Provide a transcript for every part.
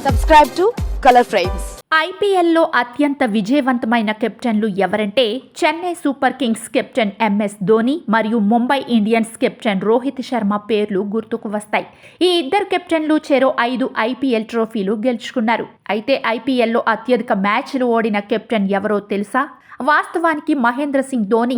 Subscribe to Color Frames. ఐపీఎల్లో అత్యంత విజయవంతమైన కెప్టెన్లు ఎవరంటే Chennai super Kings captain MS Dhoni మరియు ముంబై ఇండియన్స్ కెప్టెన్ రోహిత్ శర్మ పేర్లు గుర్తుకు వస్తాయి. ఈ ఇద్దరు కెప్టెన్లు చెరో 5 ఐపీఎల్ ట్రోఫీలు గెలుచుకున్నారు. అయితే ఐపీఎల్లో అత్యధిక మ్యాచ్లు ఓడిన కెప్టెన్ ఎవరో తెలుసా? వాస్తవానికి మహేంద్ర సింగ్ ధోని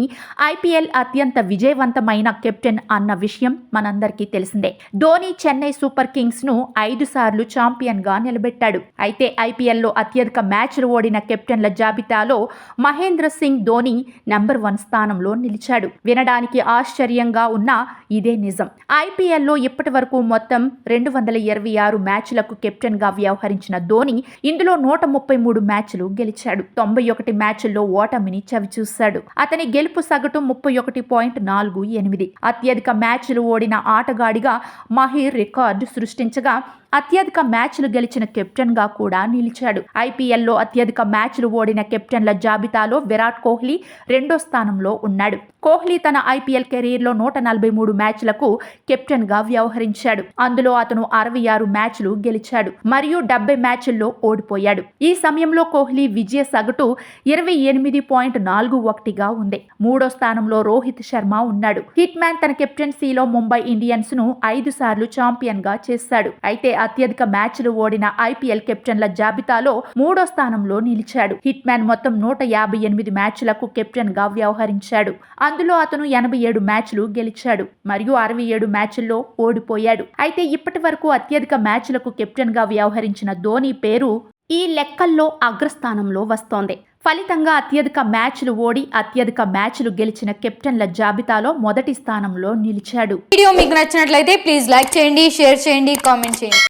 ఐపీఎల్ అత్యంత విజయవంతమైన కెప్టెన్ అన్న విషయం మనందరికీ తెలిసిందే. ధోని చెన్నై సూపర్ కింగ్స్ ను 5 సార్లు ఛాంపియన్ గా నిలబెట్టాడు. అయితే ఐపీఎల్లో అత్యధిక మ్యాచ్లు ఓడిన కెప్టెన్ల జాబితాలో మహేంద్ర సింగ్ ధోని నెంబర్ 1 స్థానంలో నిలిచాడు. వినడానికి ఆశ్చర్యంగా ఉన్నా ఇదే నిజం. ఐపీఎల్లో ఇప్పటి వరకు మొత్తం 226 మ్యాచ్లకు కెప్టెన్ గా వ్యవహరించిన ధోని ఇందులో 133 మ్యాచ్లు గెలిచాడు. 91 మ్యాచ్ల్లో ఓటమిని చవిచూశాడు. అతని గెలుపు సగటు 31.48. అత్యధిక మ్యాచ్లు ఓడిన ఆటగాడిగా మహీర్ రికార్డు సృష్టించగా అత్యధిక మ్యాచ్లు గెలిచిన కెప్టెన్ గా కూడా నిలిచాడు. ఐపీఎల్లో అత్యధిక మ్యాచ్లు ఓడిన కెప్టెన్ల జాబితాలో విరాట్ కోహ్లీ 2వ స్థానంలో ఉన్నాడు. కోహ్లీ తన ఐపీఎల్ కెరీర్లో 143 మ్యాచ్లకు కెప్టెన్ గా వ్యవహరించాడు. అందులో అతను 66 మ్యాచ్లు గెలిచాడు మరియు 70 మ్యాచ్ల్లో ఓడిపోయాడు. ఈ సమయంలో కోహ్లీ విజయ సగటు 28.41గా ఉంది. 3వ స్థానంలో రోహిత్ శర్మ ఉన్నాడు. హిట్ మ్యాన్ తన కెప్టెన్సీలో ముంబై ఇండియన్స్ ను 5 సార్లు ఛాంపియన్ గా చేశాడు. అయితే అత్యధిక మ్యాచ్లు ఓడిన ఐపీఎల్ కెప్టెన్ల జాబితాలో 3వ స్థానంలో నిలిచాడు. హిట్ మ్యాన్ మొత్తం 158 మ్యాచ్లకు కెప్టెన్ గా వ్యవహరించాడు. అందులో అతను 87 మ్యాచ్లు గెలిచాడు మరియు 67 మ్యాచ్ల్లో ఓడిపోయాడు. అయితే ఇప్పటి వరకు అత్యధిక మ్యాచ్లకు కెప్టెన్ గా వ్యవహరించిన ధోని పేరు ఈ లెక్కల్లో అగ్రస్థానంలో వస్తోంది. ఫలితంగా అత్యధిక మ్యాచ్లు ఓడి అత్యధిక మ్యాచ్లు గెలిచిన కెప్టెన్ల జాబితాలో మొదటి స్థానంలో నిలిచాడు. వీడియో మీకు నచ్చినట్లయితే ప్లీజ్ లైక్ చేయండి, షేర్ చేయండి, కామెంట్ చేయండి.